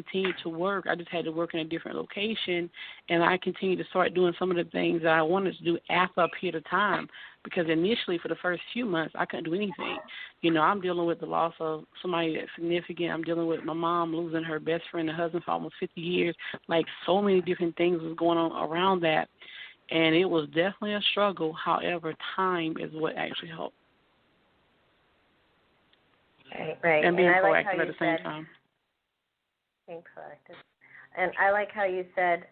continued to work. I just had to work in a different location, and I continued to start doing some of the things that I wanted to do after a period of time, because initially for the first few months I couldn't do anything. I'm dealing with the loss of somebody that's significant. I'm dealing with my mom losing her best friend and husband for almost 50 years. Like, so many different things was going on around that, and it was definitely a struggle. However, time is what actually helped. Right. And being I like proactive at the same time. Being proactive. And I like how you said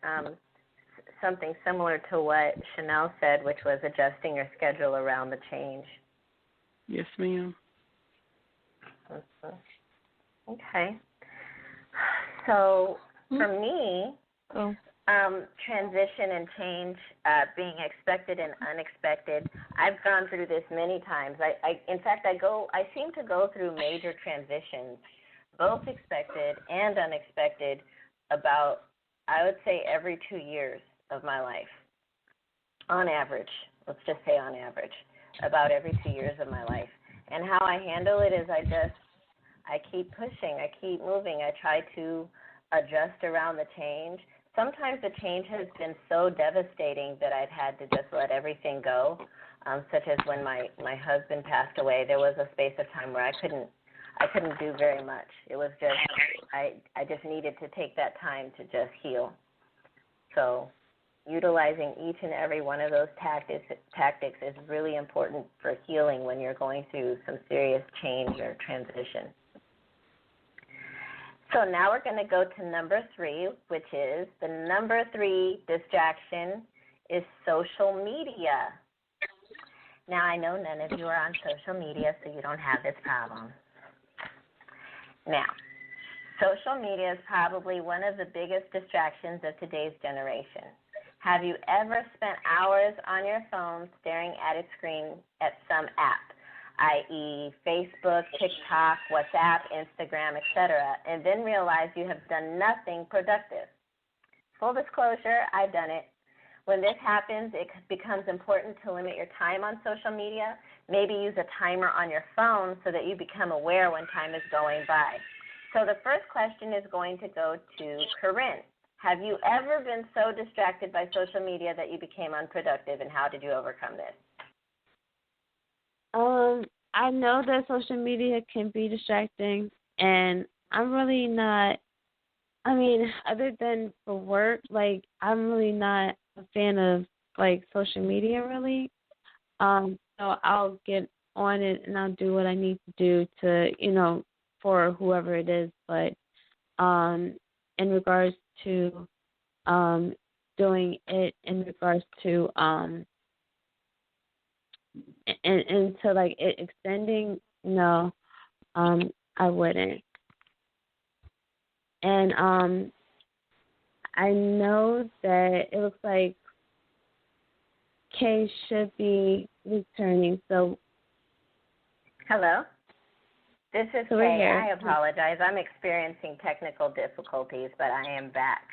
something similar to what Chanel said, which was adjusting your schedule around the change. Yes, ma'am. Okay. So for me, transition and change, being expected and unexpected, I've gone through this many times. In fact, I seem to go through major transitions, both expected and unexpected, about, I would say, every 2 years of my life. On average, let's just say on average, about every 2 years of my life. And how I handle it is I keep pushing, I keep moving, I try to adjust around the change. Sometimes the change has been so devastating that I've had to just let everything go, such as when my husband passed away. There was a space of time where I couldn't do very much. It was just I just needed to take that time to just heal. So utilizing each and every one of those tactics is really important for healing when you're going through some serious change or transition. So now we're going to go to number 3, which is the number 3 distraction is social media. Now, I know none of you are on social media, so you don't have this problem. Now, social media is probably one of the biggest distractions of today's generation. Have you ever spent hours on your phone staring at a screen at some app, i.e. Facebook, TikTok, WhatsApp, Instagram, etc., and then realize you have done nothing productive? Full disclosure, I've done it. When this happens, it becomes important to limit your time on social media. Maybe use a timer on your phone so that you become aware when time is going by. So the first question is going to go to Corinne. Have you ever been so distracted by social media that you became unproductive, and how did you overcome this? I know that social media can be distracting, and I'm really not, other than for work, I'm really not a fan of, social media, really. So I'll get on it, and I'll do what I need to do to, for whoever it is. But in regards to doing it in regards to and to it extending, no, I wouldn't. And I know that it looks like Kay should be returning. So hello, this is so Kay. I apologize. I'm experiencing technical difficulties, but I am back.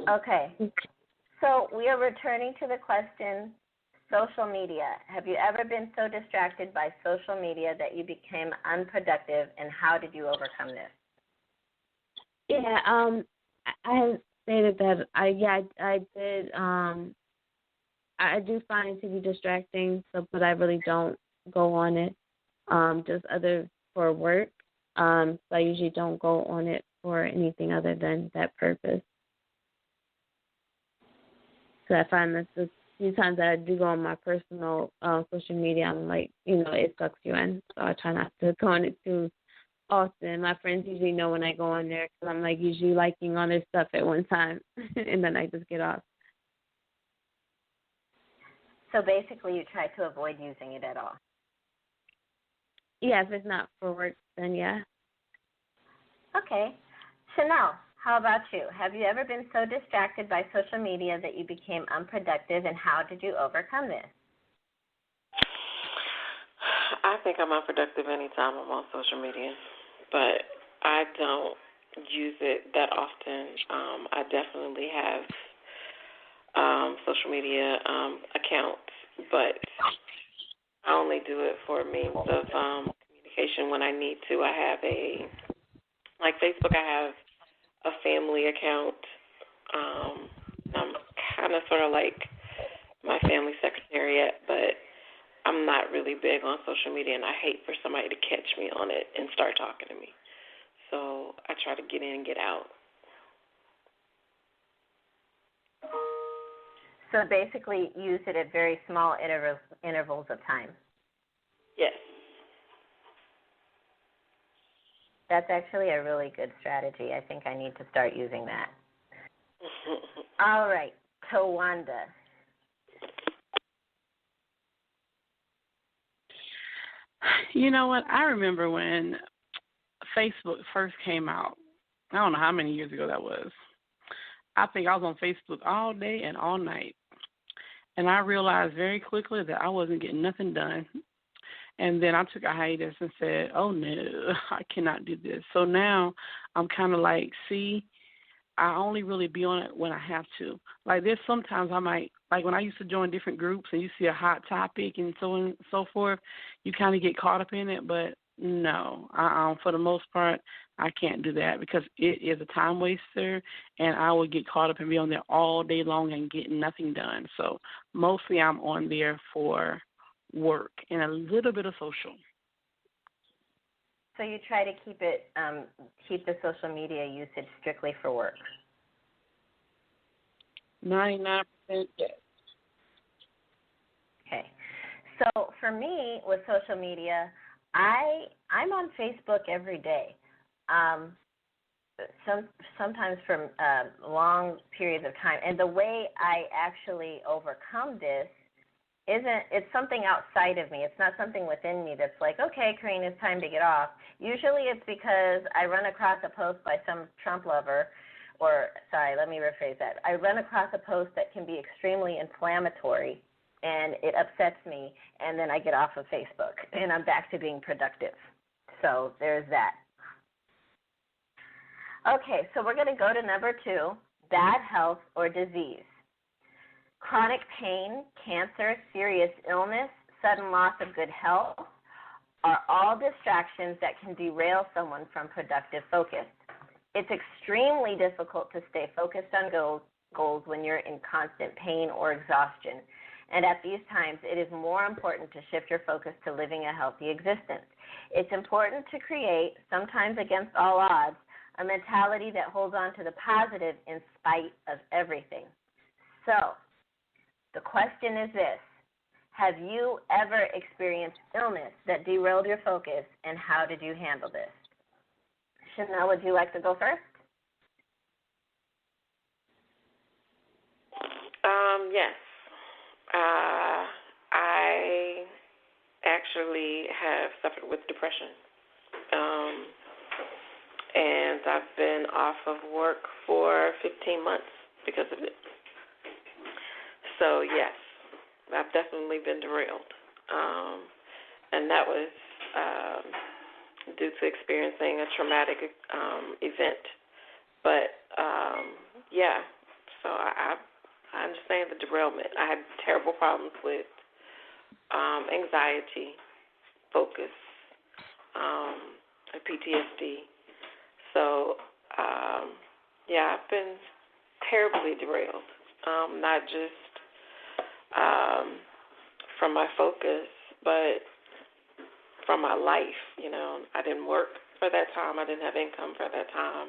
Okay. So we are returning to the question, social media. Have you ever been so distracted by social media that you became unproductive, and how did you overcome this? Yeah, I have stated that I did. I do find it to be distracting, but I really don't go on it. Just other for work. So I usually don't go on it for anything other than that purpose. So I find that the few times that I do go on my personal social media, I'm it sucks you in. So I try not to go on it too often. My friends usually know when I go on there because I'm usually liking all their stuff at one time, and then I just get off. So basically you try to avoid using it at all? Yeah, if it's not for work, then yeah. Okay. Chanel, how about you? Have you ever been so distracted by social media that you became unproductive, and how did you overcome this? I think I'm unproductive anytime I'm on social media, but I don't use it that often. I definitely have social media accounts, but I only do it for means of communication when I need to. I have a Like Facebook, I have a family account. I'm kind of sort of like my family secretariat, but I'm not really big on social media, and I hate for somebody to catch me on it and start talking to me. So I try to get in and get out. So basically use it at very small intervals of time. Yes. That's actually a really good strategy. I think I need to start using that. All right, Tawanda. You know what? I remember when Facebook first came out. I don't know how many years ago that was. I think I was on Facebook all day and all night. And I realized very quickly that I wasn't getting nothing done. And then I took a hiatus and said, oh, no, I cannot do this. So now I'm kind of like, see, I only really be on it when I have to. Like there's sometimes I might, like when I used to join different groups and you see a hot topic and so on and so forth, you kind of get caught up in it. But no, for the most part, I can't do that because it is a time waster and I will get caught up and be on there all day long and get nothing done. So mostly I'm on there for work and a little bit of social. So you try to keep the social media usage strictly for work. 99% yes. Okay. So for me with social media, I'm on Facebook every day. Sometimes for long periods of time. And the way I actually overcome this it's something outside of me. It's not something within me that's like, okay, Kareen, it's time to get off. Usually it's because I run across a post by some Trump lover, let me rephrase that. I run across a post that can be extremely inflammatory, and it upsets me, and then I get off of Facebook, and I'm back to being productive. So there's that. Okay, so we're going to go to number 2, bad health or disease. Chronic pain, cancer, serious illness, sudden loss of good health are all distractions that can derail someone from productive focus. It's extremely difficult to stay focused on goals when you're in constant pain or exhaustion. And at these times, it is more important to shift your focus to living a healthy existence. It's important to create, sometimes against all odds, a mentality that holds on to the positive in spite of everything. So, the question is this: have you ever experienced illness that derailed your focus, and how did you handle this? Chanel, would you like to go first? Yes. I actually have suffered with depression. And I've been off of work for 15 months because of it. So, yes, I've definitely been derailed. And that was due to experiencing a traumatic event. But, yeah, so I understand the derailment. I had terrible problems with anxiety, focus, PTSD. So, yeah, I've been terribly derailed, not just from my focus, but from my life. You know, I didn't work for that time. I didn't have income for that time.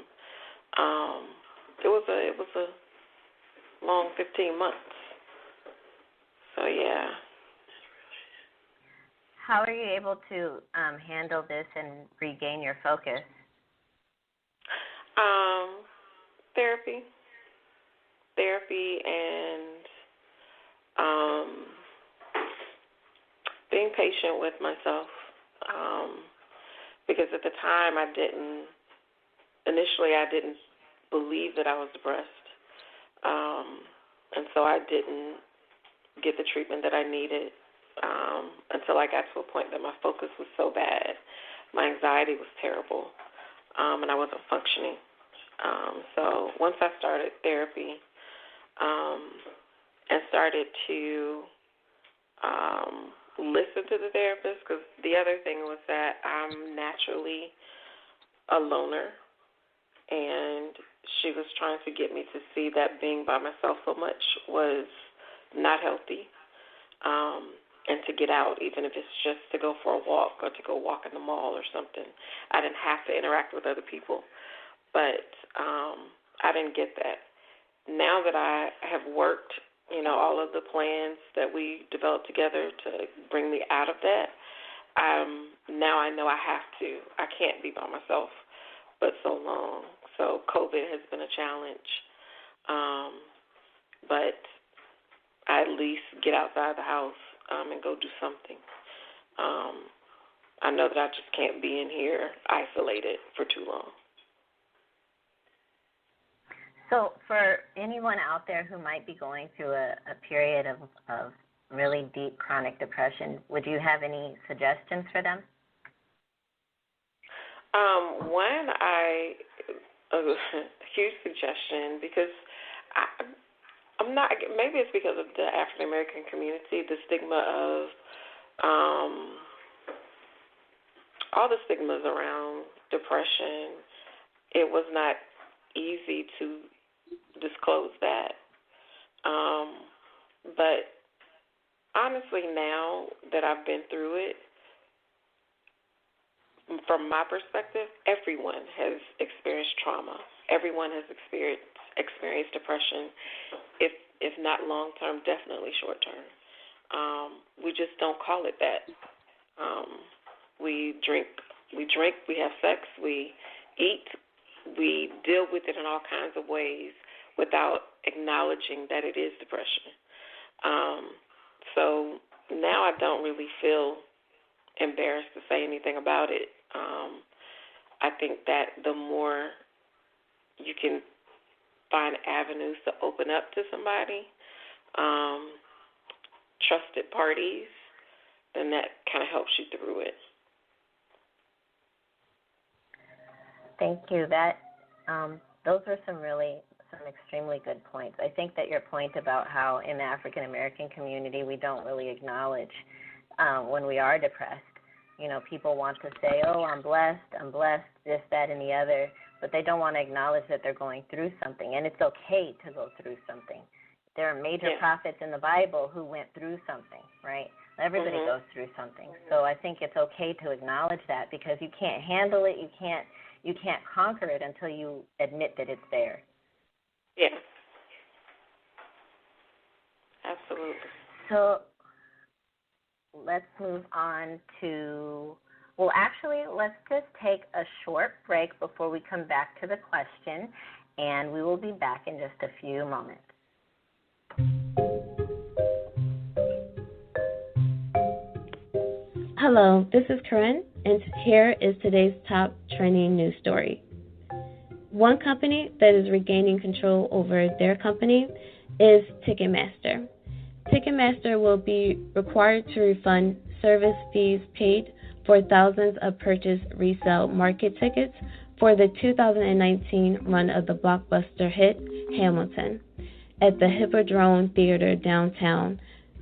It was a long 15 months. So yeah. How are you able to handle this and regain your focus? Therapy and being patient with myself, because at the time I didn't believe that I was depressed, and so I didn't get the treatment that I needed until I got to a point that my focus was so bad, my anxiety was terrible, and I wasn't functioning. So once I started therapy and started to listen to the therapist, because the other thing was that I'm naturally a loner. and she was trying to get me to see that being by myself so much was not healthy, and to get out, even if it's just to go for a walk or to go walk in the mall or something. I didn't have to interact with other people, but I didn't get that. Now that I have worked, all of the plans that we developed together to bring me out of that, now I know I have to. I can't be by myself but so long. So COVID has been a challenge, but I at least get outside the house and go do something. I know that I just can't be in here isolated for too long. So for anyone out there who might be going through a period of really deep chronic depression, would you have any suggestions for them? A huge suggestion, because I'm not, maybe it's because of the African American community, the stigma of all the stigmas around depression. It was not easy to disclose that. But honestly, now that I've been through it, from my perspective, everyone has experienced trauma. Everyone has experienced depression, if not long-term, definitely short-term. We just don't call it that. We drink, we have sex, we eat, we deal with it in all kinds of ways without acknowledging that it is depression. So now I don't really feel embarrassed to say anything about it. I think that the more you can find avenues to open up to somebody, trusted parties, then that kind of helps you through it. Thank you. That those are some extremely good points. I think that your point about how in the African American community we don't really acknowledge when we are depressed. People want to say, "Oh, I'm blessed, this, that, and the other," but they don't want to acknowledge that they're going through something, and it's okay to go through something. There are major prophets in the Bible who went through something, right? Everybody goes through something. So I think it's okay to acknowledge that, because you can't handle it, you can't conquer it until you admit that it's there. Yeah. Absolutely. So let's move on to, let's just take a short break before we come back to the question, and we will be back in just a few moments. Hello, this is Corinne, and here is today's top trending news story. One company that is regaining control over their company is Ticketmaster. Ticketmaster will be required to refund service fees paid for thousands of purchased resale market tickets for the 2019 run of the blockbuster hit Hamilton at the Hippodrome Theater downtown.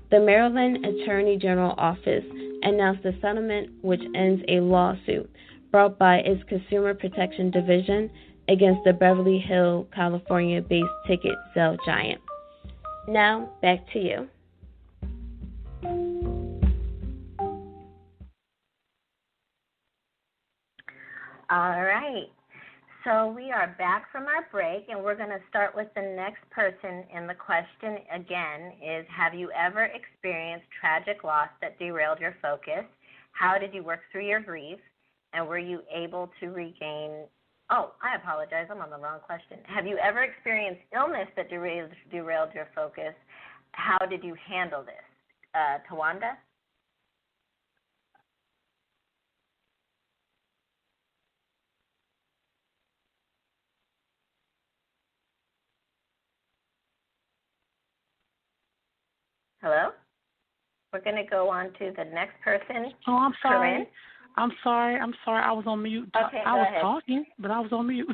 The Maryland Attorney General Office announced a settlement which ends a lawsuit brought by its Consumer Protection Division against the Beverly Hills, California-based ticket sale giant. Now, back to you. All right. So we are back from our break, and we're going to start with the next person. And the question, again, is, have you ever experienced tragic loss that derailed your focus? How did you work through your grief? And were you able to regain... Oh, I apologize. I'm on the wrong question. Have you ever experienced illness that derailed your focus? How did you handle this? Tawanda? Hello? We're going to go on to the next person. Oh, I'm sorry. Corinne? I'm sorry. I was on mute. Okay, I was ahead. talking, but I was on mute.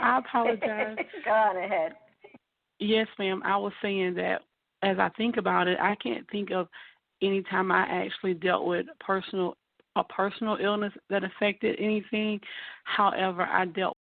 I apologize. Go on ahead. Yes, ma'am. I was saying that as I think about it, I can't think of any time I actually dealt with a personal illness that affected anything. However, I dealt